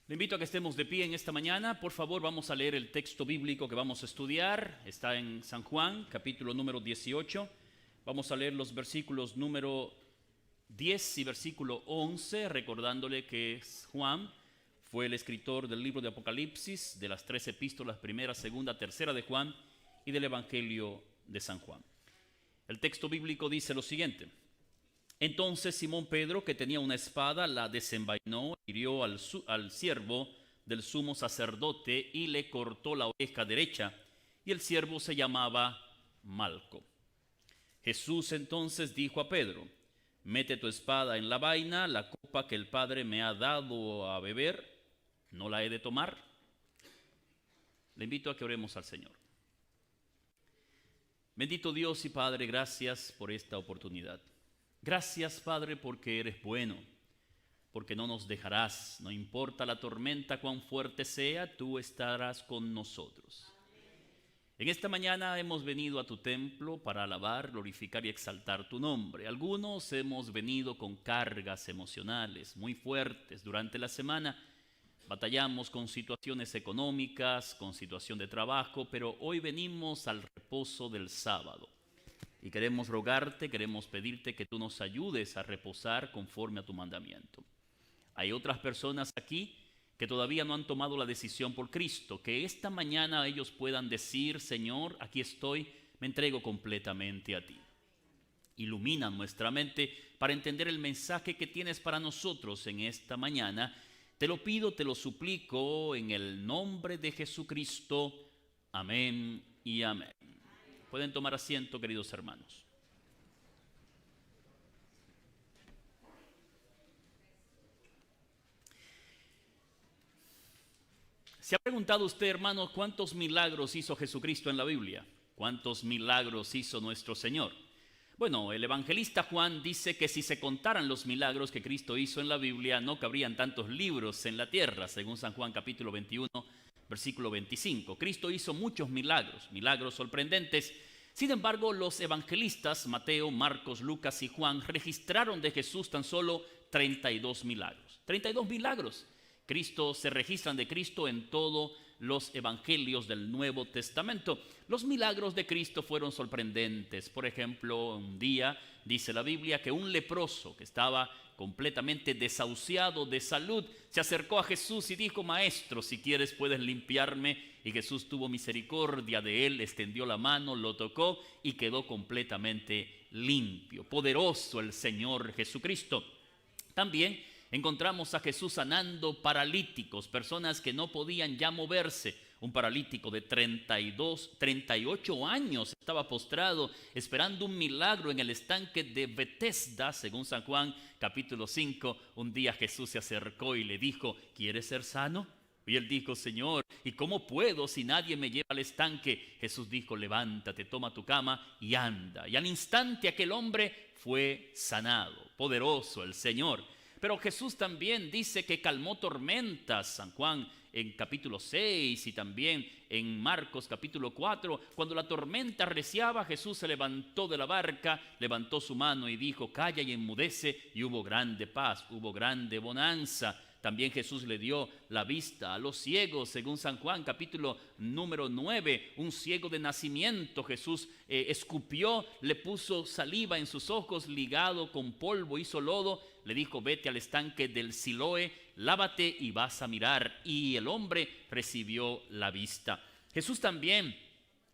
Le invito a que estemos de pie en esta mañana. Por favor, vamos a leer el texto bíblico que vamos a estudiar. Está en San Juan, capítulo número 18. Vamos a leer los versículos número 10 y versículo 11, recordándole que Juan fue el escritor del libro de Apocalipsis, de las 3 epístolas, primera, segunda, tercera de Juan y del Evangelio de San Juan. El texto bíblico dice lo siguiente: Entonces Simón Pedro, que tenía una espada, la desenvainó, hirió al siervo del sumo sacerdote y le cortó la oreja derecha, y el siervo se llamaba Malco. Jesús entonces dijo a Pedro: Mete tu espada en la vaina, la copa que el Padre me ha dado a beber, ¿no la he de tomar? Le invito a que oremos al Señor. Bendito Dios y Padre, gracias por esta oportunidad. Gracias, Padre, porque eres bueno, porque no nos dejarás, no importa la tormenta cuán fuerte sea, tú estarás con nosotros. En esta mañana hemos venido a tu templo para alabar, glorificar y exaltar tu nombre. Algunos hemos venido con cargas emocionales muy fuertes durante la semana. Batallamos con situaciones económicas, con situación de trabajo, pero hoy venimos al reposo del sábado. Y queremos rogarte, queremos pedirte que tú nos ayudes a reposar conforme a tu mandamiento. Hay otras personas aquí que todavía no han tomado la decisión por Cristo, que esta mañana ellos puedan decir: Señor, aquí estoy, me entrego completamente a ti. Ilumina nuestra mente para entender el mensaje que tienes para nosotros en esta mañana. Te lo pido, te lo suplico, en el nombre de Jesucristo. Amén y amén. Pueden tomar asiento, queridos hermanos. ¿Se ha preguntado usted, hermano, cuántos milagros hizo Jesucristo en la Biblia? ¿Cuántos milagros hizo nuestro Señor? Bueno, el evangelista Juan dice que si se contaran los milagros que Cristo hizo en la Biblia, no cabrían tantos libros en la tierra, según San Juan capítulo 21, versículo 25. Cristo hizo muchos milagros, milagros sorprendentes. Sin embargo, los evangelistas Mateo, Marcos, Lucas y Juan registraron de Jesús tan solo 32 milagros. 32 milagros. Cristo se registran de Cristo en todos los evangelios del Nuevo Testamento. Los milagros de Cristo fueron sorprendentes. Por ejemplo, un día dice la Biblia que un leproso que estaba completamente desahuciado de salud se acercó a Jesús y dijo: Maestro, si quieres puedes limpiarme. Y Jesús tuvo misericordia de él, extendió la mano, lo tocó y quedó completamente limpio. Poderoso el Señor Jesucristo. También encontramos a Jesús sanando paralíticos, personas que no podían ya moverse. Un paralítico de 38 años estaba postrado esperando un milagro en el estanque de Betesda, según San Juan capítulo 5. Un día Jesús se acercó y le dijo: ¿Quieres ser sano? Y él dijo: Señor, ¿y cómo puedo si nadie me lleva al estanque? Jesús dijo: levántate, toma tu cama y anda. Y al instante aquel hombre fue sanado. Poderoso el Señor. Pero Jesús también dice que calmó tormentas. San Juan en capítulo 6 y también en Marcos capítulo 4. Cuando la tormenta arreciaba, Jesús se levantó de la barca, levantó su mano y dijo: calla y enmudece. Y hubo grande paz, hubo grande bonanza. También Jesús le dio la vista a los ciegos, según San Juan capítulo número 9. Un ciego de nacimiento Jesús escupió, le puso saliva en sus ojos, ligado con polvo, hizo lodo. Le dijo: vete al estanque del Siloé, lávate y vas a mirar. Y el hombre recibió la vista. Jesús también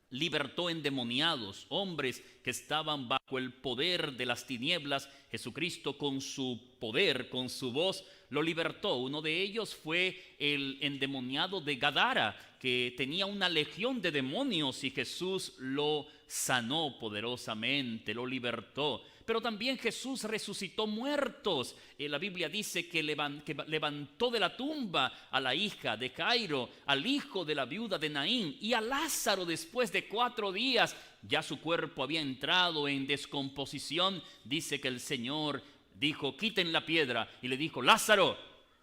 libertó endemoniados, hombres que estaban bajo el poder de las tinieblas. Jesucristo con su poder, con su voz, lo libertó. Uno de ellos fue el endemoniado de Gadara, que tenía una legión de demonios, y Jesús lo sanó poderosamente, lo libertó. Pero también Jesús resucitó muertos. La Biblia dice que levantó de la tumba a la hija de Jairo, al hijo de la viuda de Naín y a Lázaro. Después de 4 días ya su cuerpo había entrado en descomposición. Dice que el Señor dijo: quiten la piedra, y le dijo: Lázaro,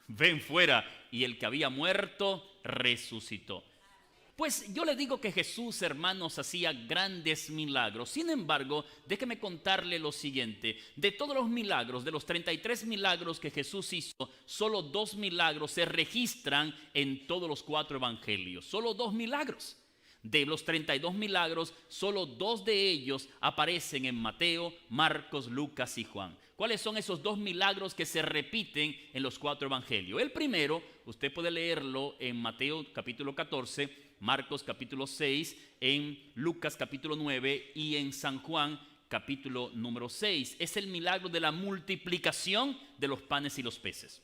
ven fuera. Y el que había muerto resucitó. Pues yo le digo que Jesús, hermanos, hacía grandes milagros. Sin embargo, déjeme contarle lo siguiente. De todos los milagros, de los 33 milagros que Jesús hizo, solo 2 milagros se registran en todos los 4 evangelios. Solo 2 milagros. De los 32 milagros, solo 2 de ellos aparecen en Mateo, Marcos, Lucas y Juan. ¿Cuáles son esos 2 milagros que se repiten en los 4 evangelios? El primero, usted puede leerlo en Mateo capítulo 14, Marcos capítulo 6, en Lucas capítulo 9 y en San Juan capítulo número 6. Es el milagro de la multiplicación de los panes y los peces.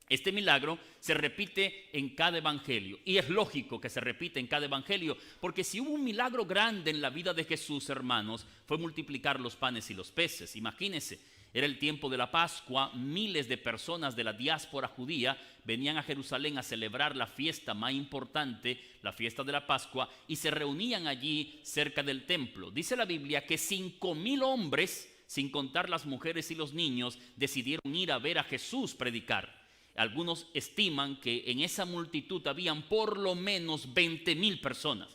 Este milagro se repite en cada evangelio y es lógico que se repite en cada evangelio, porque si hubo un milagro grande en la vida de Jesús, hermanos, fue multiplicar los panes y los peces. Imagínense, era el tiempo de la Pascua, miles de personas de la diáspora judía venían a Jerusalén a celebrar la fiesta más importante, la fiesta de la Pascua, y se reunían allí cerca del templo. Dice la Biblia que 5,000 hombres, sin contar las mujeres y los niños, decidieron ir a ver a Jesús predicar. Algunos estiman que en esa multitud habían por lo menos 20,000 personas.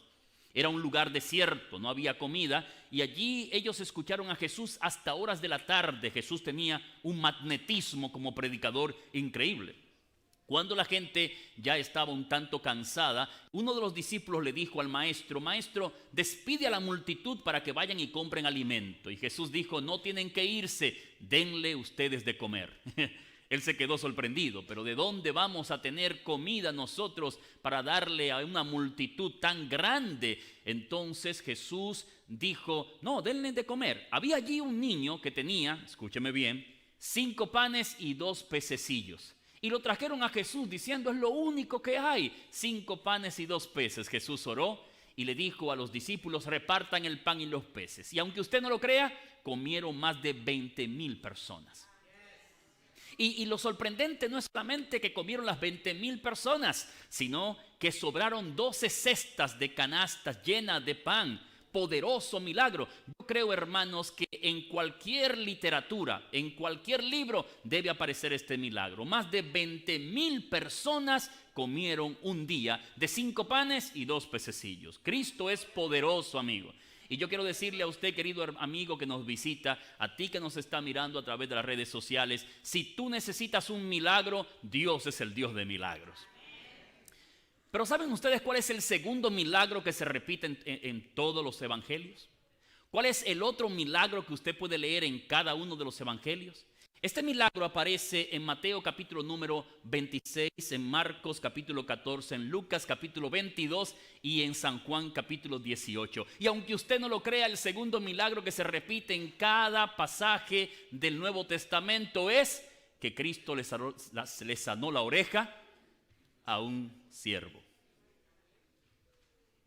Era un lugar desierto, no había comida, y allí ellos escucharon a Jesús hasta horas de la tarde. Jesús tenía un magnetismo como predicador increíble. Cuando la gente ya estaba un tanto cansada, uno de los discípulos le dijo al maestro: Maestro, despide a la multitud para que vayan y compren alimento. Y Jesús dijo: no tienen que irse, denle ustedes de comer. Él se quedó sorprendido, pero ¿de dónde vamos a tener comida nosotros para darle a una multitud tan grande? Entonces Jesús dijo: no, denle de comer. Había allí un niño que tenía, escúcheme bien, 5 panes y 2 pececillos. Y lo trajeron a Jesús diciendo: es lo único que hay, 5 panes y 2 peces. Jesús oró y le dijo a los discípulos: repartan el pan y los peces. Y aunque usted no lo crea, comieron más de 20,000 personas. Y lo sorprendente no es solamente que comieron las 20,000 personas, sino que sobraron 12 cestas de canastas llenas de pan. Poderoso milagro. Yo creo, hermanos, que en cualquier literatura, en cualquier libro, debe aparecer este milagro. Más de 20,000 personas comieron un día de 5 panes y 2 pececillos. Cristo es poderoso, amigo. Y yo quiero decirle a usted, querido amigo que nos visita, a ti que nos está mirando a través de las redes sociales, si tú necesitas un milagro, Dios es el Dios de milagros. Pero ¿saben ustedes cuál es el segundo milagro que se repite en todos los evangelios? ¿Cuál es el otro milagro que usted puede leer en cada uno de los evangelios? Este milagro aparece en Mateo capítulo número 26, en Marcos capítulo 14, en Lucas capítulo 22 y en San Juan capítulo 18. Y aunque usted no lo crea, el segundo milagro que se repite en cada pasaje del Nuevo Testamento es que Cristo le sanó la oreja a un siervo.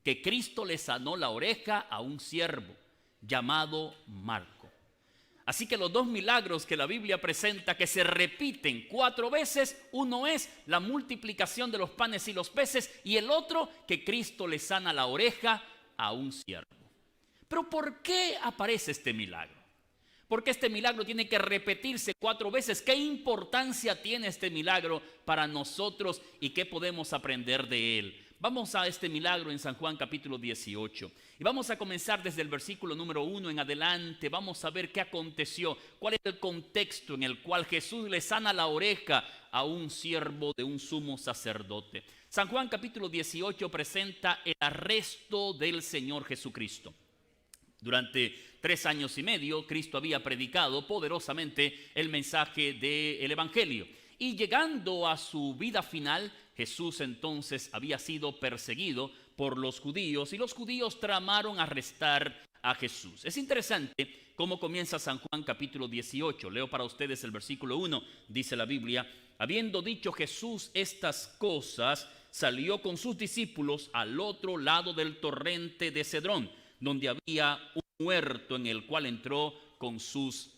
Que Cristo le sanó la oreja a un siervo llamado Marco. Así que los 2 milagros que la Biblia presenta, que se repiten 4 veces, uno es la multiplicación de los panes y los peces, y el otro que Cristo le sana la oreja a un siervo. Pero ¿por qué aparece este milagro? ¿Por qué este milagro tiene que repetirse 4 veces? ¿Qué importancia tiene este milagro para nosotros y qué podemos aprender de él? Vamos a este milagro en San Juan capítulo 18 y vamos a comenzar desde el versículo número 1 en adelante. Vamos a ver qué aconteció, cuál es el contexto en el cual Jesús le sana la oreja a un siervo de un sumo sacerdote. San Juan capítulo 18 presenta el arresto del Señor Jesucristo. Durante 3 años y medio, Cristo había predicado poderosamente el mensaje del Evangelio. Y llegando a su vida final, Jesús entonces había sido perseguido por los judíos y los judíos tramaron arrestar a Jesús. Es interesante cómo comienza San Juan capítulo 18. Leo para ustedes el versículo 1. Dice la Biblia: habiendo dicho Jesús estas cosas, salió con sus discípulos al otro lado del torrente de Cedrón, donde había un huerto en el cual entró con sus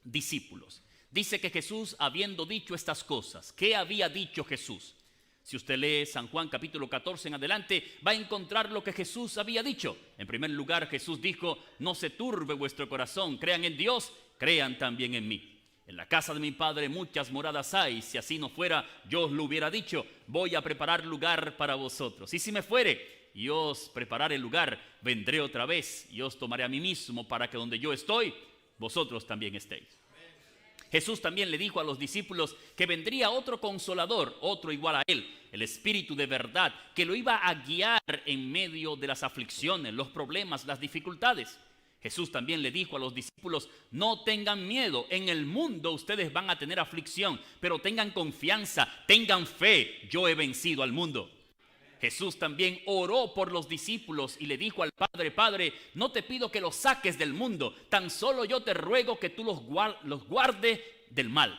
discípulos. Dice que Jesús, habiendo dicho estas cosas, ¿qué había dicho Jesús? Si usted lee San Juan capítulo 14 en adelante, va a encontrar lo que Jesús había dicho. En primer lugar, Jesús dijo: no se turbe vuestro corazón, crean en Dios, crean también en mí. En la casa de mi Padre muchas moradas hay, si así no fuera, yo os lo hubiera dicho, voy a preparar lugar para vosotros. Y si me fuere y os prepararé el lugar, vendré otra vez y os tomaré a mí mismo para que donde yo estoy, vosotros también estéis. Jesús también le dijo a los discípulos que vendría otro consolador, otro igual a él, el Espíritu de verdad, que lo iba a guiar en medio de las aflicciones, los problemas, las dificultades. Jesús también le dijo a los discípulos, no tengan miedo, en el mundo ustedes van a tener aflicción, pero tengan confianza, tengan fe, yo he vencido al mundo. Jesús también oró por los discípulos y le dijo al Padre, Padre, no te pido que los saques del mundo, tan solo yo te ruego que tú los guardes del mal.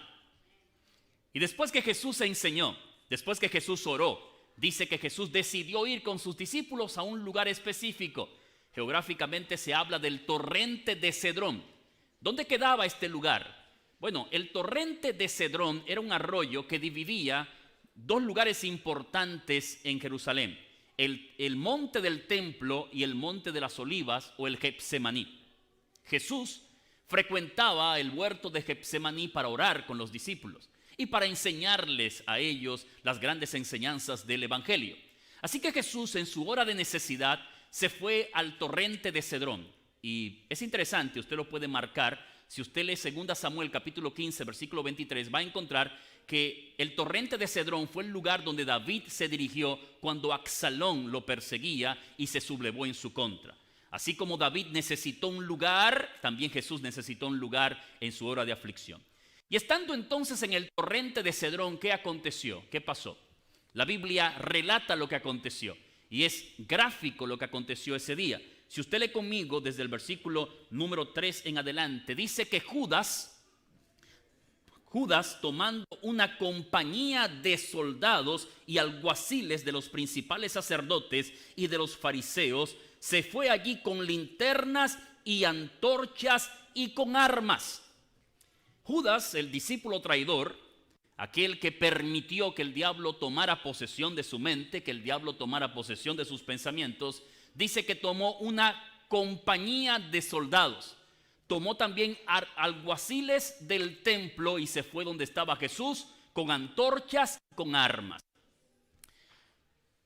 Y después que Jesús enseñó, después que Jesús oró, dice que Jesús decidió ir con sus discípulos a un lugar específico. Geográficamente se habla del torrente de Cedrón. ¿Dónde quedaba este lugar? Bueno, el torrente de Cedrón era un arroyo que dividía dos lugares importantes en Jerusalén, el monte del templo y el monte de las olivas o el Getsemaní. Jesús frecuentaba el huerto de Getsemaní para orar con los discípulos y para enseñarles a ellos las grandes enseñanzas del evangelio. Así que Jesús en su hora de necesidad se fue al torrente de Cedrón. Y es interesante, usted lo puede marcar, si usted lee 2 Samuel capítulo 15 versículo 23, va a encontrar que el torrente de Cedrón fue el lugar donde David se dirigió cuando Absalón lo perseguía y se sublevó en su contra. Así como David necesitó un lugar, también Jesús necesitó un lugar en su hora de aflicción. Y estando entonces en el torrente de Cedrón, ¿qué aconteció? ¿Qué pasó? La Biblia relata lo que aconteció y es gráfico lo que aconteció ese día. Si usted lee conmigo desde el versículo número 3 en adelante, dice que Judas tomando una compañía de soldados y alguaciles de los principales sacerdotes y de los fariseos, se fue allí con linternas y antorchas y con armas. Judas, el discípulo traidor, aquel que permitió que el diablo tomara posesión de su mente, que el diablo tomara posesión de sus pensamientos, dice que tomó una compañía de soldados. Tomó también alguaciles del templo y se fue donde estaba Jesús con antorchas, con armas.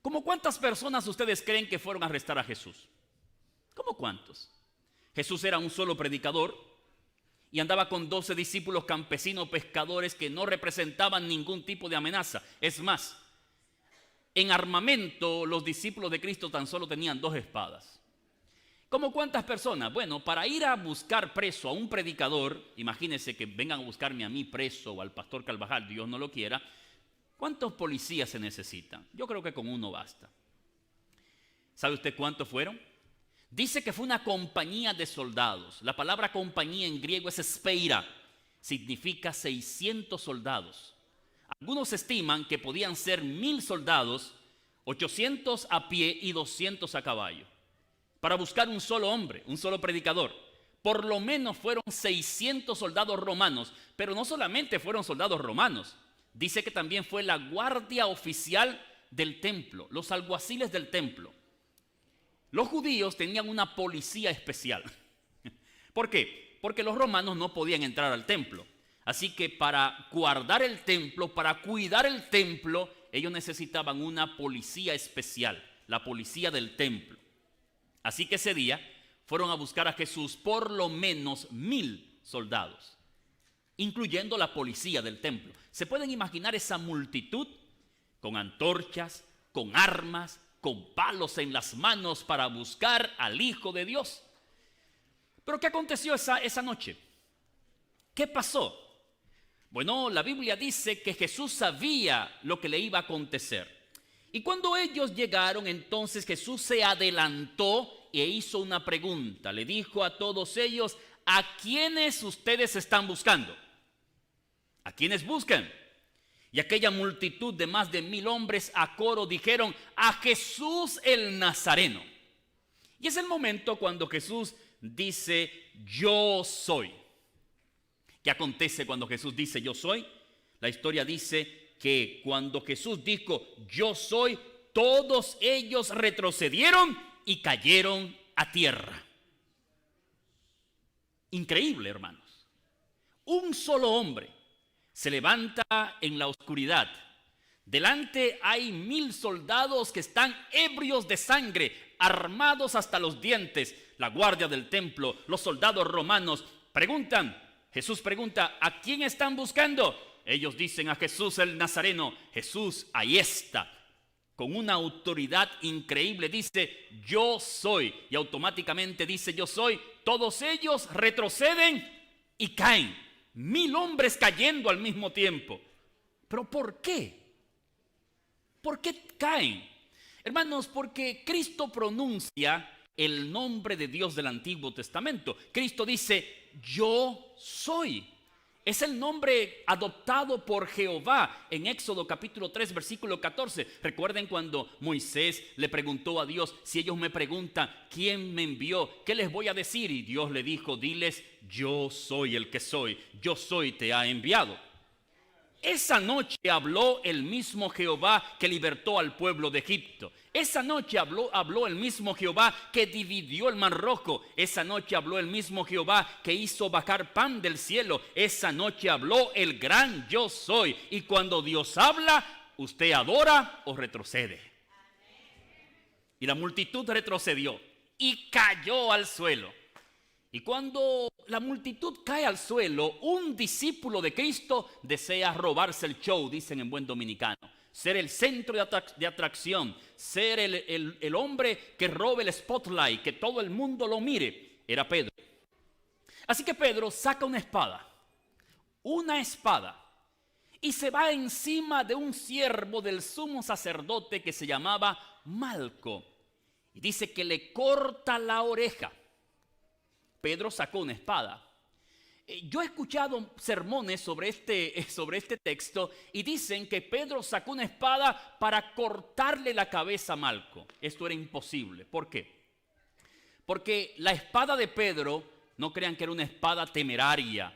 ¿Cómo cuántas personas ustedes creen que fueron a arrestar a Jesús? ¿Cómo cuántos? Jesús era un solo predicador y andaba con 12 discípulos campesinos pescadores que no representaban ningún tipo de amenaza. Es más, en armamento los discípulos de Cristo tan solo tenían 2 espadas. ¿Cómo cuántas personas? Bueno, para ir a buscar preso a un predicador, imagínense que vengan a buscarme a mí preso o al pastor Carvajal, Dios no lo quiera, ¿cuántos policías se necesitan? Yo creo que con uno basta. ¿Sabe usted cuántos fueron? Dice que fue una compañía de soldados. La palabra compañía en griego es speira, significa 600 soldados. Algunos estiman que podían ser 1000 soldados, 800 a pie y 200 a caballo, para buscar un solo hombre, un solo predicador. Por lo menos fueron 600 soldados romanos, pero no solamente fueron soldados romanos. Dice que también fue la guardia oficial del templo, los alguaciles del templo. Los judíos tenían una policía especial. ¿Por qué? Porque los romanos no podían entrar al templo. Así que para guardar el templo, para cuidar el templo, ellos necesitaban una policía especial, la policía del templo. Así que ese día fueron a buscar a Jesús por lo menos 1000 soldados, incluyendo la policía del templo. ¿Se pueden imaginar esa multitud con antorchas, con armas, con palos en las manos para buscar al Hijo de Dios? ¿Pero qué aconteció esa noche? ¿Qué pasó? Bueno, la Biblia dice que Jesús sabía lo que le iba a acontecer. Y cuando ellos llegaron, entonces Jesús se adelantó e hizo una pregunta. Le dijo a todos ellos, ¿a quiénes ustedes están buscando? ¿A quiénes buscan? Y aquella multitud de más de 1000 hombres a coro dijeron, a Jesús el Nazareno. Y es el momento cuando Jesús dice, yo soy. ¿Qué acontece cuando Jesús dice, yo soy? La historia dice que cuando Jesús dijo, yo soy, todos ellos retrocedieron y cayeron a tierra. Increíble, hermanos. Un solo hombre se levanta en la oscuridad, Delante hay 1000 soldados que están ebrios de sangre, armados hasta los dientes. La guardia del templo, los soldados romanos preguntan, Jesús pregunta, ¿a quién están buscando? Ellos dicen a Jesús el Nazareno. Jesús ahí está, con una autoridad increíble, dice, yo soy. Y automáticamente dice, yo soy. Todos ellos retroceden y caen. 1000 hombres cayendo al mismo tiempo. ¿Pero por qué? ¿Por qué caen? Hermanos, porque Cristo pronuncia el nombre de Dios del Antiguo Testamento. Cristo dice, yo soy. Es el nombre adoptado por Jehová en Éxodo capítulo 3 versículo 14. Recuerden cuando Moisés le preguntó a Dios, si ellos me preguntan quién me envió, ¿qué les voy a decir? Y Dios le dijo, diles, yo soy el que soy, yo soy te ha enviado. Esa noche habló el mismo Jehová que libertó al pueblo de Egipto. Esa noche habló el mismo Jehová que dividió el mar rojo. Esa noche habló el mismo Jehová que hizo bajar pan del cielo. Esa noche habló el gran yo soy. Y cuando Dios habla, usted adora o retrocede. Y la multitud retrocedió y cayó al suelo. Y cuando la multitud cae al suelo, un discípulo de Cristo desea robarse el show, dicen en buen dominicano. Ser el centro de atracción, ser el hombre que robe el spotlight, que todo el mundo lo mire. Era Pedro. Así que Pedro saca una espada, y se va encima de un siervo del sumo sacerdote que se llamaba Malco. Y dice que le corta la oreja. Pedro sacó una espada. Yo he escuchado sermones sobre este texto y dicen que Pedro sacó una espada para cortarle la cabeza a Malco. Esto era imposible. ¿Por qué? Porque la espada de Pedro, no crean que era una espada temeraria.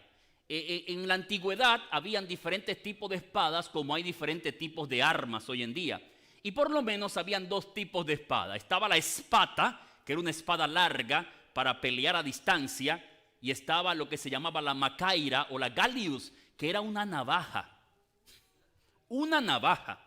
En la antigüedad habían diferentes tipos de espadas, como hay diferentes tipos de armas hoy en día. Y por lo menos habían 2 tipos de espada. Estaba la espata, que era una espada larga para pelear a distancia, y estaba lo que se llamaba la macaira o la gallius, que era una navaja. Una navaja.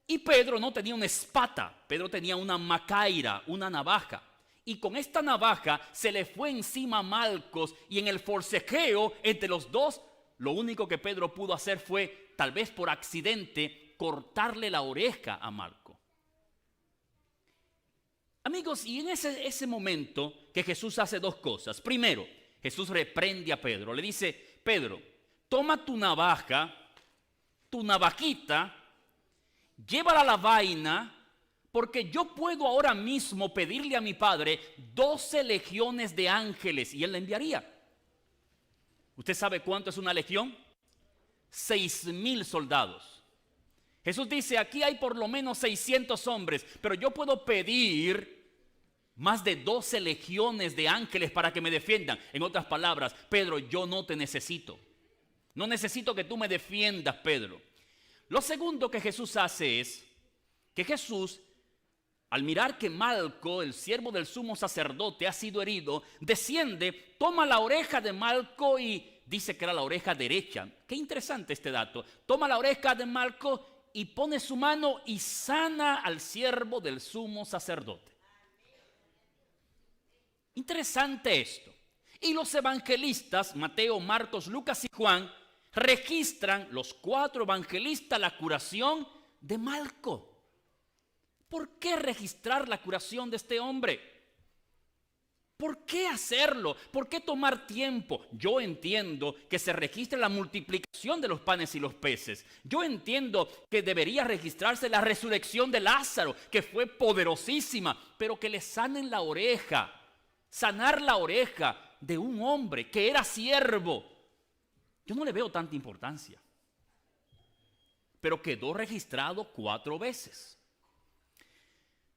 Y Pedro no tenía una espata, Pedro tenía una macaira, una navaja. Y con esta navaja se le fue encima a Malcos, y en el forcejeo entre los dos, lo único que Pedro pudo hacer fue, tal vez por accidente, cortarle la oreja a Malco. Amigos, y en ese momento que Jesús hace 2 cosas. Primero, Jesús reprende a Pedro. Le dice, Pedro, toma tu navaja, tu navajita, llévala a la vaina, porque yo puedo ahora mismo pedirle a mi Padre 12 legiones de ángeles y Él la enviaría. ¿Usted sabe cuánto es una legión? 6,000 soldados. Jesús dice, aquí hay por lo menos 600 hombres, pero yo puedo pedir más de 12 legiones de ángeles para que me defiendan. En otras palabras, Pedro, yo no te necesito. No necesito que tú me defiendas, Pedro. Lo segundo que Jesús hace es que Jesús, al mirar que Malco, el siervo del sumo sacerdote, ha sido herido, desciende, toma la oreja de Malco y dice que era la oreja derecha. Qué interesante este dato. Toma la oreja de Malco y pone su mano y sana al siervo del sumo sacerdote. Interesante esto. Y los evangelistas, Mateo, Marcos, Lucas y Juan, registran, los 4 evangelistas, la curación de Malco. ¿Por qué registrar la curación de este hombre? ¿Por qué hacerlo? ¿Por qué tomar tiempo? Yo entiendo que se registre la multiplicación de los panes y los peces. Yo entiendo que debería registrarse la resurrección de Lázaro, que fue poderosísima, pero que le sanen la oreja. Sanar la oreja de un hombre que era siervo. Yo no le veo tanta importancia. Pero quedó registrado 4 veces.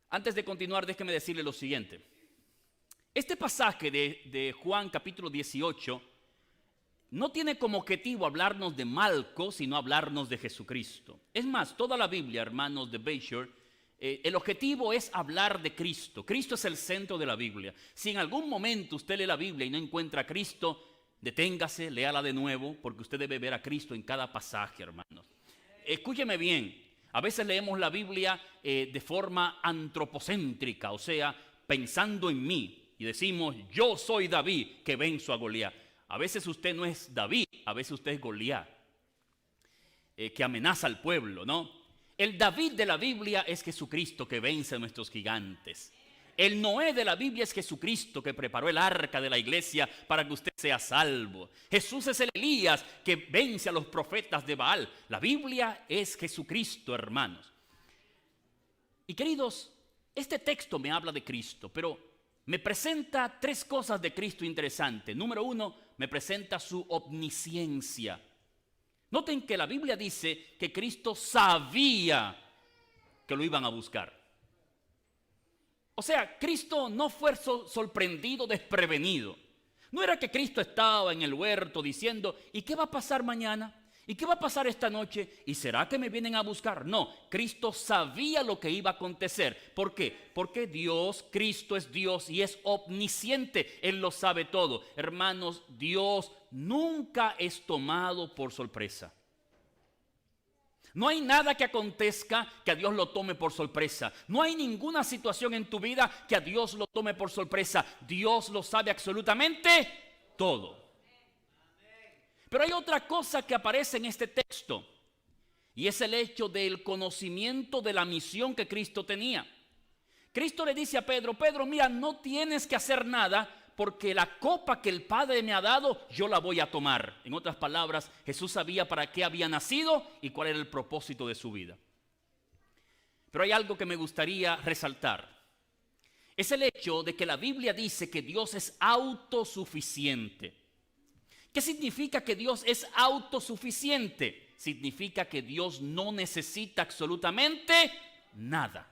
Antes de continuar, déjeme decirle lo siguiente. Este pasaje de Juan capítulo 18 no tiene como objetivo hablarnos de Malco, sino hablarnos de Jesucristo. Es más, toda la Biblia, hermanos de Bayshore, el objetivo es hablar de Cristo. Cristo es el centro de la Biblia. Si en algún momento usted lee la Biblia y no encuentra a Cristo, deténgase, léala de nuevo, porque usted debe ver a Cristo en cada pasaje, hermanos. Escúcheme bien. A veces leemos la Biblia de forma antropocéntrica, o sea, pensando en mí. Y decimos, yo soy David que venzo a Goliat. A veces usted no es David, a veces usted es Goliat, que amenaza al pueblo, ¿no? El David de la Biblia es Jesucristo que vence a nuestros gigantes. El Noé de la Biblia es Jesucristo que preparó el arca de la iglesia para que usted sea salvo. Jesús es el Elías que vence a los profetas de Baal. La Biblia es Jesucristo, hermanos. Y queridos, este texto me habla de Cristo, pero me presenta tres cosas de Cristo interesantes. Número uno, me presenta su omnisciencia. Noten que la Biblia dice que Cristo sabía que lo iban a buscar. O sea, Cristo no fue sorprendido, desprevenido. No era que Cristo estaba en el huerto diciendo, ¿y qué va a pasar mañana? ¿Y qué va a pasar esta noche? ¿Y será que me vienen a buscar? No, Cristo sabía lo que iba a acontecer. ¿Por qué? Porque Cristo es Dios y es omnisciente. Él lo sabe todo. Hermanos, Dios nunca es tomado por sorpresa. No hay nada que acontezca que a Dios lo tome por sorpresa. No hay ninguna situación en tu vida que a Dios lo tome por sorpresa. Dios lo sabe absolutamente todo. Pero hay otra cosa que aparece en este texto, y es el hecho del conocimiento de la misión que Cristo tenía. Cristo le dice a Pedro, Pedro, mira, no tienes que hacer nada, porque la copa que el Padre me ha dado, yo la voy a tomar. En otras palabras, Jesús sabía para qué había nacido y cuál era el propósito de su vida. Pero hay algo que me gustaría resaltar. Es el hecho de que la Biblia dice que Dios es autosuficiente. ¿Qué significa que Dios es autosuficiente? Significa que Dios no necesita absolutamente nada.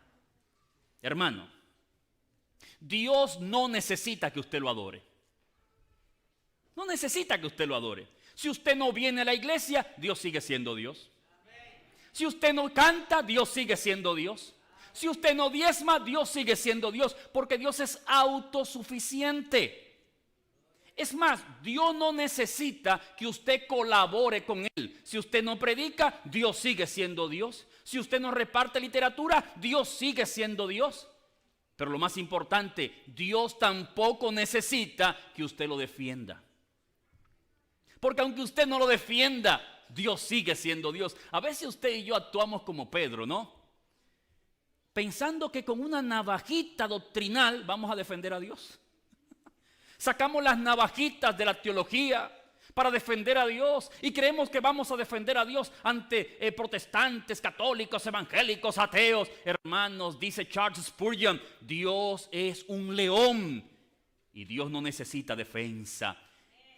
Hermano, Dios no necesita que usted lo adore. No necesita que usted lo adore. Si usted no viene a la iglesia, Dios sigue siendo Dios. Si usted no canta, Dios sigue siendo Dios. Si usted no diezma, Dios sigue siendo Dios, porque Dios es autosuficiente. Es más, Dios no necesita que usted colabore con Él. Si usted no predica, Dios sigue siendo Dios. Si usted no reparte literatura, Dios sigue siendo Dios. Pero lo más importante, Dios tampoco necesita que usted lo defienda. Porque aunque usted no lo defienda, Dios sigue siendo Dios. A veces usted y yo actuamos como Pedro, ¿no? Pensando que con una navajita doctrinal vamos a defender a Dios. Sacamos las navajitas de la teología para defender a Dios y creemos que vamos a defender a Dios ante protestantes, católicos, evangélicos, ateos. Hermanos, dice Charles Spurgeon, Dios es un león y Dios no necesita defensa.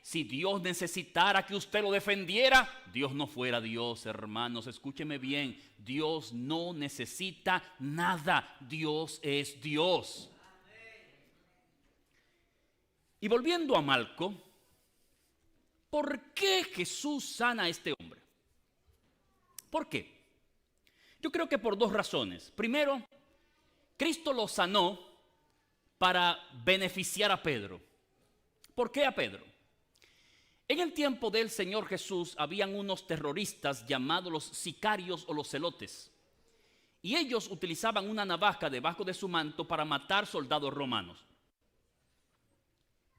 Si Dios necesitara que usted lo defendiera, Dios no fuera Dios, hermanos. Escúcheme bien, Dios no necesita nada. Dios es Dios. Y volviendo a Malco, ¿por qué Jesús sana a este hombre? ¿Por qué? Yo creo que por dos razones. Primero, Cristo lo sanó para beneficiar a Pedro. ¿Por qué a Pedro? En el tiempo del Señor Jesús habían unos terroristas llamados los sicarios o los celotes. Y ellos utilizaban una navaja debajo de su manto para matar soldados romanos.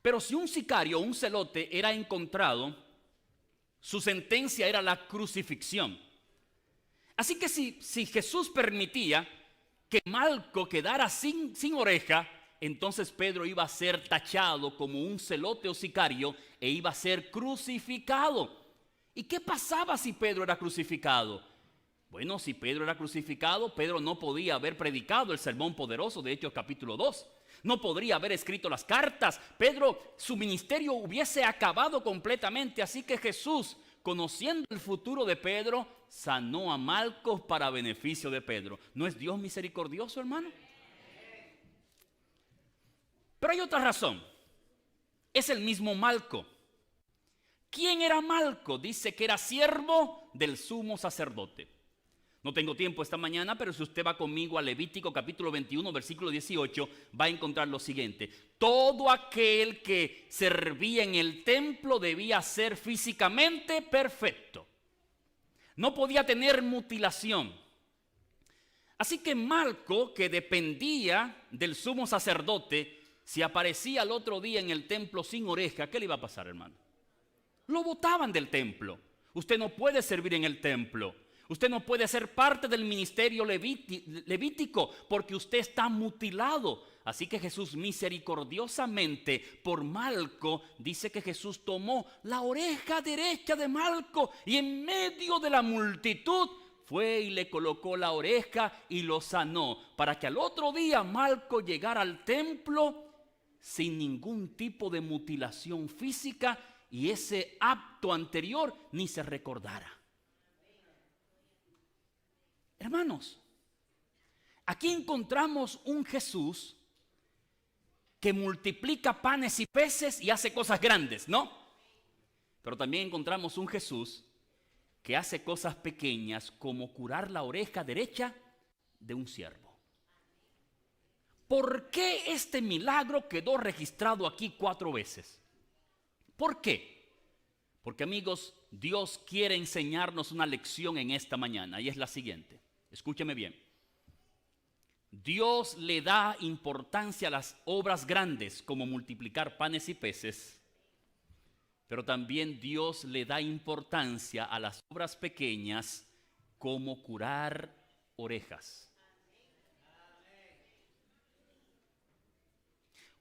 Pero si un sicario o un celote era encontrado, su sentencia era la crucifixión. Así que si Jesús permitía que Malco quedara sin oreja, entonces Pedro iba a ser tachado como un celote o sicario e iba a ser crucificado. ¿Y qué pasaba si Pedro era crucificado? Bueno, si Pedro era crucificado, Pedro no podía haber predicado el sermón poderoso de Hechos capítulo 2. No podría haber escrito las cartas. Pedro, su ministerio hubiese acabado completamente. Así que Jesús, conociendo el futuro de Pedro, sanó a Malco para beneficio de Pedro. ¿No es Dios misericordioso, hermano? Pero hay otra razón. Es el mismo Malco. ¿Quién era Malco? Dice que era siervo del sumo sacerdote. No tengo tiempo esta mañana, pero si usted va conmigo a Levítico capítulo 21, versículo 18, va a encontrar lo siguiente. Todo aquel que servía en el templo debía ser físicamente perfecto. No podía tener mutilación. Así que Malco, que dependía del sumo sacerdote, si aparecía al otro día en el templo sin oreja, ¿qué le iba a pasar, hermano? Lo botaban del templo. Usted no puede servir en el templo. Usted no puede ser parte del ministerio levítico porque usted está mutilado. Así que Jesús misericordiosamente por Malco dice que Jesús tomó la oreja derecha de Malco y en medio de la multitud fue y le colocó la oreja y lo sanó, para que al otro día Malco llegara al templo sin ningún tipo de mutilación física y ese acto anterior ni se recordara. Hermanos, aquí encontramos un Jesús que multiplica panes y peces y hace cosas grandes, ¿no? Pero también encontramos un Jesús que hace cosas pequeñas como curar la oreja derecha de un siervo. ¿Por qué este milagro quedó registrado aquí 4 veces? ¿Por qué? Porque, amigos, Dios quiere enseñarnos una lección en esta mañana y es la siguiente. Escúcheme bien. Dios le da importancia a las obras grandes como multiplicar panes y peces, pero también Dios le da importancia a las obras pequeñas como curar orejas.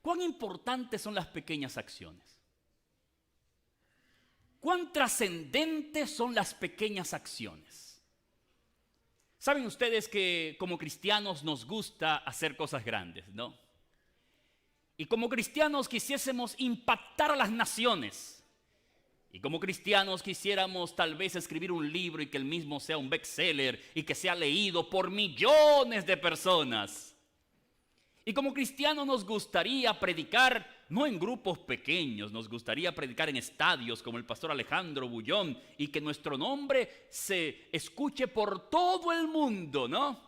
¿Cuán importantes son las pequeñas acciones? ¿Cuán trascendentes son las pequeñas acciones? Saben ustedes que como cristianos nos gusta hacer cosas grandes, ¿no? Y como cristianos quisiésemos impactar a las naciones. Y como cristianos quisiéramos tal vez escribir un libro y que el mismo sea un bestseller y que sea leído por millones de personas. Y como cristianos nos gustaría predicar no en grupos pequeños, nos gustaría predicar en estadios como el pastor Alejandro Bullón y que nuestro nombre se escuche por todo el mundo, ¿no?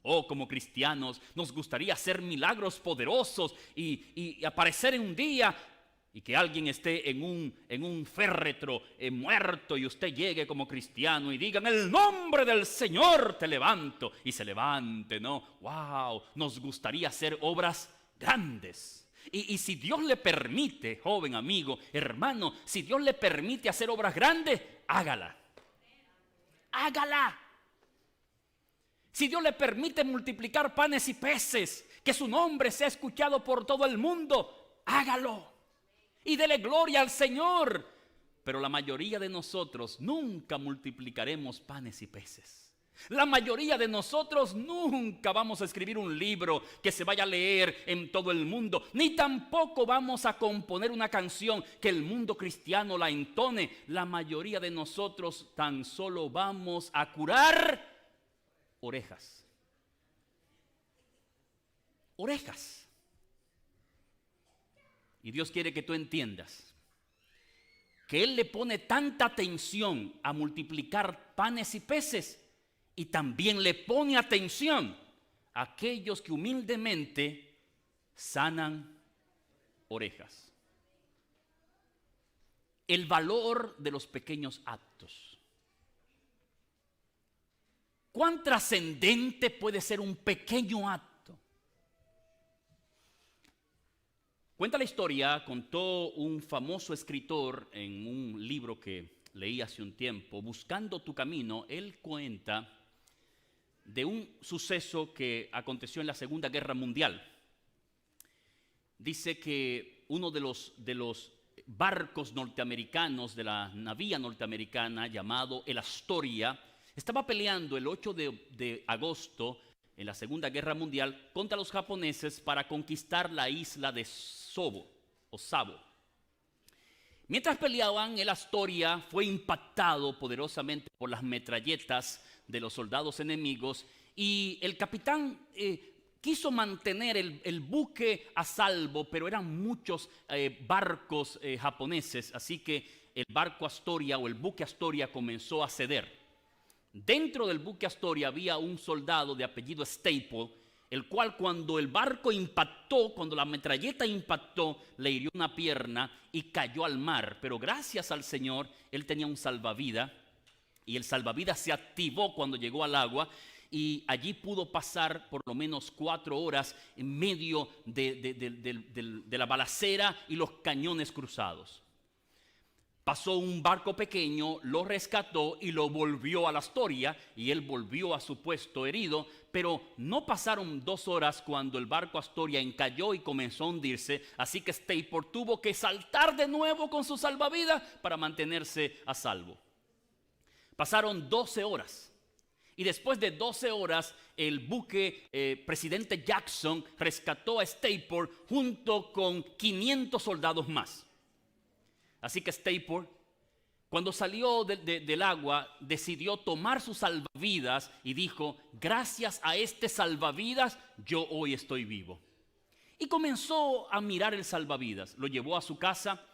O como cristianos nos gustaría hacer milagros poderosos y aparecer en un día y que alguien esté en un féretro muerto y usted llegue como cristiano y diga: en el nombre del Señor te levanto, y se levante, ¿no? ¡Wow! Nos gustaría hacer obras grandes. Y si Dios le permite, joven amigo, hermano, si Dios le permite hacer obras grandes, hágala. Hágala. Si Dios le permite multiplicar panes y peces, que su nombre sea escuchado por todo el mundo, hágalo. Y dele gloria al Señor. Pero la mayoría de nosotros nunca multiplicaremos panes y peces. La mayoría de nosotros nunca vamos a escribir un libro que se vaya a leer en todo el mundo, ni tampoco vamos a componer una canción que el mundo cristiano la entone. La mayoría de nosotros tan solo vamos a curar orejas. Orejas. Y Dios quiere que tú entiendas que Él le pone tanta atención a multiplicar panes y peces y también le pone atención a aquellos que humildemente sanan orejas. El valor de los pequeños actos. ¿Cuán trascendente puede ser un pequeño acto? Cuenta la historia, contó un famoso escritor en un libro que leí hace un tiempo, Buscando tu camino. Él cuenta de un suceso que aconteció en la Segunda Guerra Mundial. Dice que uno de los barcos norteamericanos, de la navía norteamericana llamado el Astoria, estaba peleando el 8 de agosto en la Segunda Guerra Mundial contra los japoneses para conquistar la isla de Savo. Mientras peleaban, el Astoria fue impactado poderosamente por las metralletas de los soldados enemigos y el capitán quiso mantener el buque a salvo, pero eran muchos barcos japoneses, así que el barco Astoria o el buque Astoria comenzó a ceder. Dentro del buque Astoria había un soldado de apellido Staple, el cual cuando el barco impactó, cuando la metralleta impactó, le hirió una pierna y cayó al mar. Pero gracias al Señor, él tenía un salvavidas y el salvavidas se activó cuando llegó al agua y allí pudo pasar por lo menos 4 horas en medio de la balacera y los cañones cruzados. Pasó un barco pequeño, lo rescató y lo volvió a la Astoria y él volvió a su puesto herido, pero no pasaron 2 horas cuando el barco Astoria encalló y comenzó a hundirse, así que Stapleton tuvo que saltar de nuevo con su salvavidas para mantenerse a salvo. Pasaron 12 horas y después de 12 horas el buque presidente Jackson rescató a Stapleton junto con 500 soldados más. Así que Stapleton, cuando salió del agua, decidió tomar sus salvavidas y dijo: gracias a este salvavidas, yo hoy estoy vivo. Y comenzó a mirar el salvavidas, lo llevó a su casa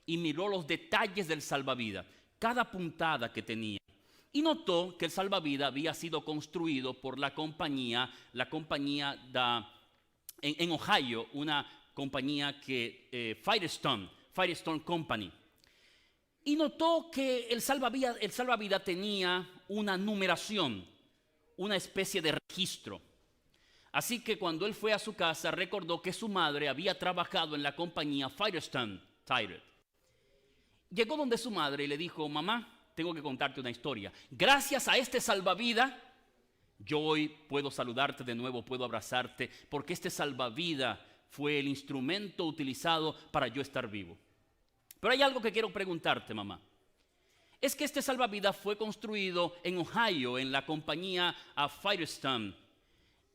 y miró los detalles del salvavidas, cada puntada que tenía. Y notó que el salvavidas había sido construido por la compañía en Ohio, una compañía que Firestone Company. Y notó que el salvavidas tenía una numeración, una especie de registro. Así que cuando él fue a su casa, recordó que su madre había trabajado en la compañía Firestone. Llegó donde su madre y le dijo: mamá, tengo que contarte una historia. Gracias a este salvavidas, yo hoy puedo saludarte de nuevo, puedo abrazarte, porque este salvavidas fue el instrumento utilizado para yo estar vivo. Pero hay algo que quiero preguntarte, mamá. Es que este salvavidas fue construido en Ohio, en la compañía Firestone.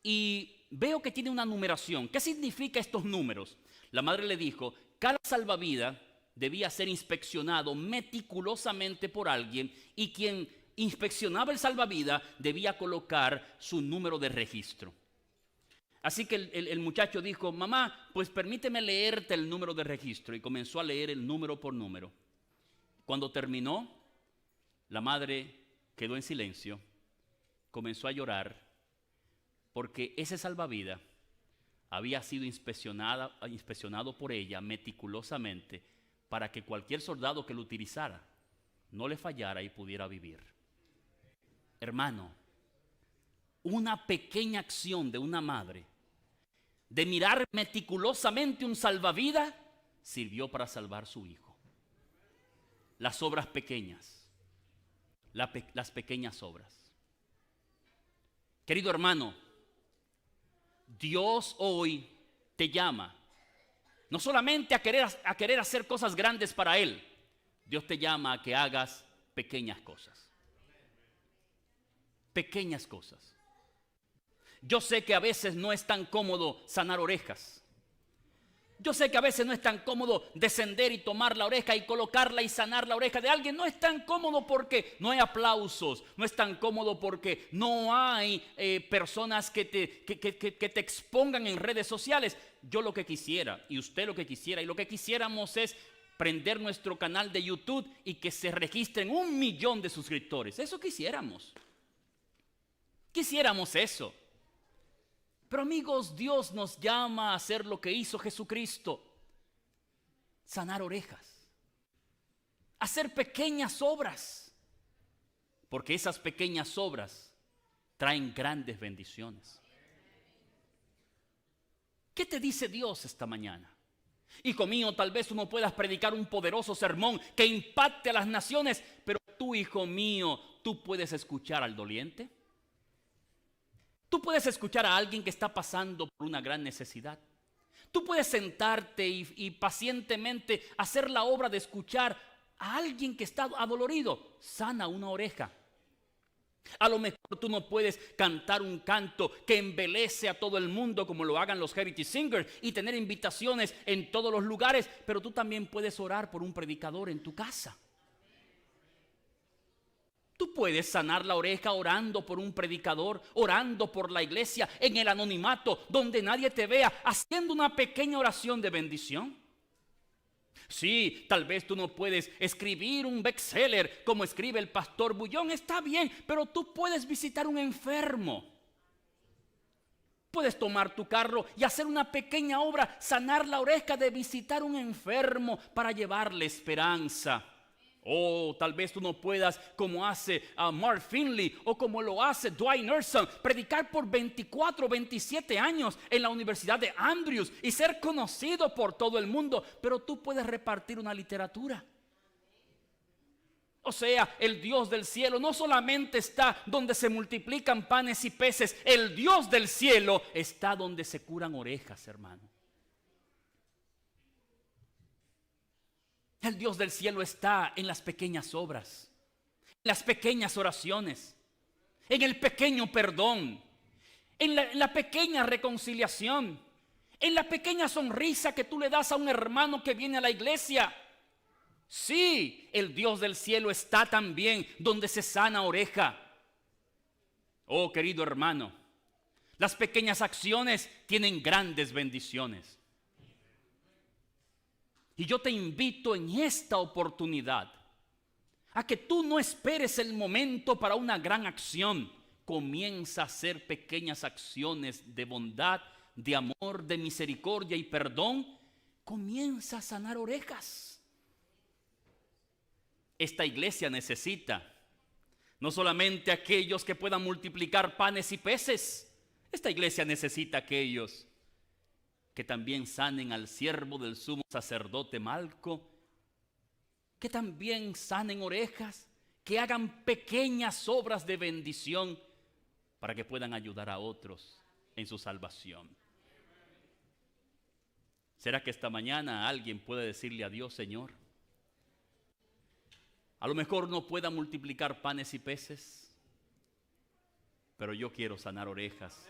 Y veo que tiene una numeración. ¿Qué significa estos números? La madre le dijo: cada salvavidas debía ser inspeccionado meticulosamente por alguien, y quien inspeccionaba el salvavidas debía colocar su número de registro. Así que el muchacho dijo: mamá, pues permíteme leerte el número de registro. Y comenzó a leer el número por número. Cuando terminó, la madre quedó en silencio, comenzó a llorar, porque ese salvavidas había sido inspeccionado por ella meticulosamente para que cualquier soldado que lo utilizara no le fallara y pudiera vivir. Hermano, una pequeña acción de una madre de mirar meticulosamente un salvavidas sirvió para salvar a su hijo. Las obras pequeñas, las pequeñas obras. Querido hermano, Dios hoy te llama no solamente a querer hacer cosas grandes para Él. Dios te llama a que hagas pequeñas cosas. Pequeñas cosas. Yo sé que a veces no es tan cómodo sanar orejas. Yo sé que a veces no es tan cómodo descender y tomar la oreja y colocarla y sanar la oreja de alguien. No es tan cómodo porque no hay aplausos. No es tan cómodo porque no hay personas que te expongan en redes sociales. Yo lo que quisiera, y usted lo que quisiera, y lo que quisiéramos es prender nuestro canal de YouTube y que se registren 1 millón de suscriptores. Eso quisiéramos. Quisiéramos eso. Pero amigos, Dios nos llama a hacer lo que hizo Jesucristo: sanar orejas, hacer pequeñas obras, porque esas pequeñas obras traen grandes bendiciones. ¿Qué te dice Dios esta mañana? Hijo mío, tal vez tú no puedas predicar un poderoso sermón que impacte a las naciones, pero tú, hijo mío, tú puedes escuchar al doliente. Tú puedes escuchar a alguien que está pasando por una gran necesidad. Tú puedes sentarte y pacientemente hacer la obra de escuchar a alguien que está adolorido. Sana una oreja. A lo mejor tú no puedes cantar un canto que embelece a todo el mundo como lo hagan los Heritage Singers y tener invitaciones en todos los lugares, pero tú también puedes orar por un predicador en tu casa. Tú puedes sanar la oreja orando por un predicador, orando por la iglesia, en el anonimato, donde nadie te vea, haciendo una pequeña oración de bendición. Sí, tal vez tú no puedes escribir un bestseller como escribe el pastor Bullón, está bien, pero tú puedes visitar un enfermo. Puedes tomar tu carro y hacer una pequeña obra, sanar la oreja de visitar un enfermo para llevarle esperanza. O tal vez tú no puedas, como hace Mark Finley o como lo hace Dwight Nelson, predicar por 24 o 27 años en la Universidad de Andrews y ser conocido por todo el mundo. Pero tú puedes repartir una literatura. O sea, el Dios del cielo no solamente está donde se multiplican panes y peces. El Dios del cielo está donde se curan orejas, hermano. El Dios del cielo está en las pequeñas obras, en las pequeñas oraciones, en el pequeño perdón, en la pequeña reconciliación, en la pequeña sonrisa que tú le das a un hermano que viene a la iglesia. Sí, el Dios del cielo está también donde se sana oreja. Oh, querido hermano, las pequeñas acciones tienen grandes bendiciones. Y yo te invito en esta oportunidad a que tú no esperes el momento para una gran acción. Comienza a hacer pequeñas acciones de bondad, de amor, de misericordia y perdón. Comienza a sanar orejas. Esta iglesia necesita no solamente aquellos que puedan multiplicar panes y peces. Esta iglesia necesita aquellos que también sanen al siervo del sumo sacerdote Malco, que también sanen orejas, que hagan pequeñas obras de bendición para que puedan ayudar a otros en su salvación. ¿Será que esta mañana alguien puede decirle a Dios, Señor? A lo mejor no pueda multiplicar panes y peces, pero yo quiero sanar orejas.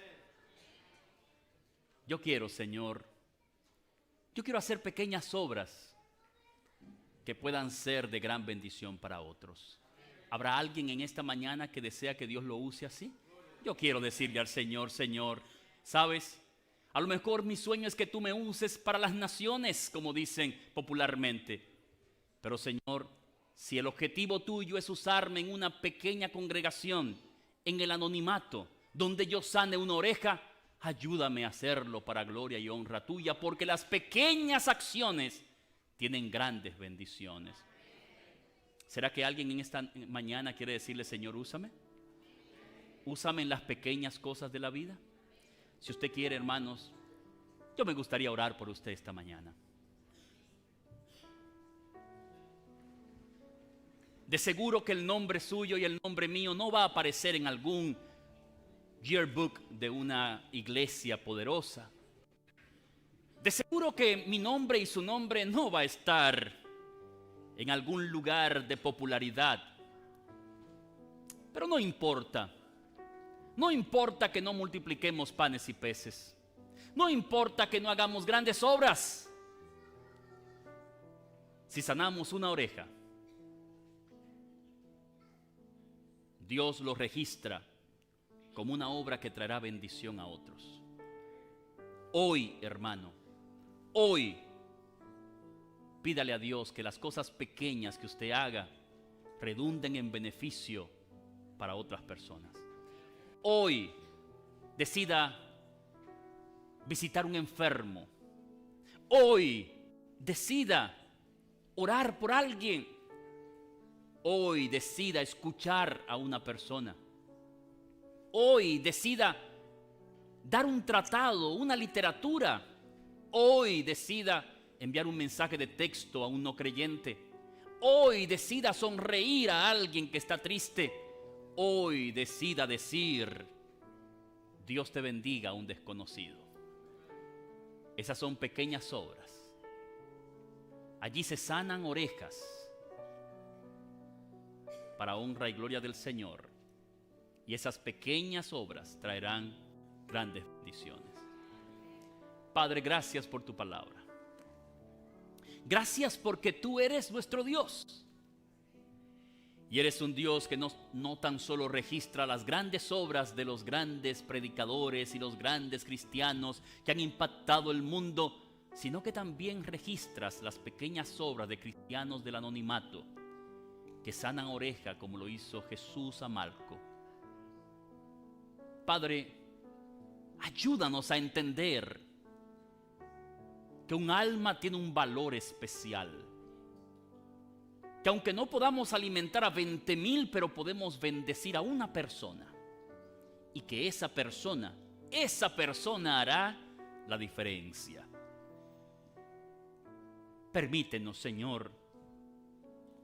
Yo quiero, Señor, yo quiero hacer pequeñas obras que puedan ser de gran bendición para otros. ¿Habrá alguien en esta mañana que desea que Dios lo use así? Yo quiero decirle al Señor, Señor, ¿sabes? A lo mejor mi sueño es que tú me uses para las naciones, como dicen popularmente. Pero, Señor, si el objetivo tuyo es usarme en una pequeña congregación, en el anonimato, donde yo sane una oreja, ayúdame a hacerlo para gloria y honra tuya, porque las pequeñas acciones tienen grandes bendiciones. ¿Será que alguien en esta mañana quiere decirle, Señor, úsame? Úsame en las pequeñas cosas de la vida. Si usted quiere, hermanos, yo me gustaría orar por usted esta mañana. De seguro que el nombre suyo y el nombre mío no va a aparecer en algún yearbook de una iglesia poderosa. De seguro que mi nombre y su nombre no va a estar en algún lugar de popularidad. Pero no importa. No importa que no multipliquemos panes y peces. No importa que no hagamos grandes obras. Si sanamos una oreja, Dios lo registra como una obra que traerá bendición a otros. Hoy, hermano, hoy, pídale a Dios que las cosas pequeñas que usted haga redunden en beneficio para otras personas. Hoy, decida visitar un enfermo. Hoy, decida orar por alguien. Hoy, decida escuchar a una persona. Hoy decida dar un tratado, una literatura. Hoy decida enviar un mensaje de texto a un no creyente. Hoy decida sonreír a alguien que está triste. Hoy decida decir, Dios te bendiga a un desconocido. Esas son pequeñas obras. Allí se sanan orejas para honra y gloria del Señor. Y esas pequeñas obras traerán grandes bendiciones. Padre, gracias por tu palabra. Gracias porque tú eres nuestro Dios. Y eres un Dios que no tan solo registra las grandes obras de los grandes predicadores y los grandes cristianos que han impactado el mundo, sino que también registras las pequeñas obras de cristianos del anonimato que sanan oreja como lo hizo Jesús a Malco. Padre, ayúdanos a entender que un alma tiene un valor especial. que aunque no podamos alimentar a 20,000, pero podemos bendecir a una persona. Y que esa persona hará la diferencia. Permítenos, Señor,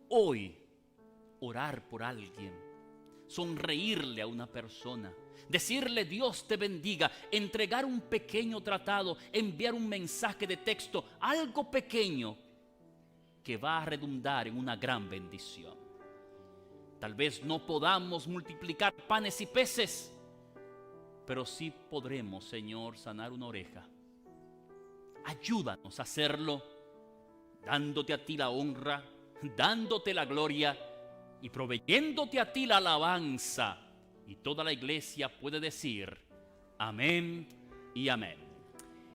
hoy orar por alguien, sonreírle a una persona, decirle Dios te bendiga, entregar un pequeño tratado, enviar un mensaje de texto, algo pequeño que va a redundar en una gran bendición. Tal vez no podamos multiplicar panes y peces, pero sí podremos, Señor, sanar una oreja. Ayúdanos a hacerlo, dándote a ti la honra, dándote la gloria y proveyéndote a ti la alabanza. Y toda la iglesia puede decir amén y amén.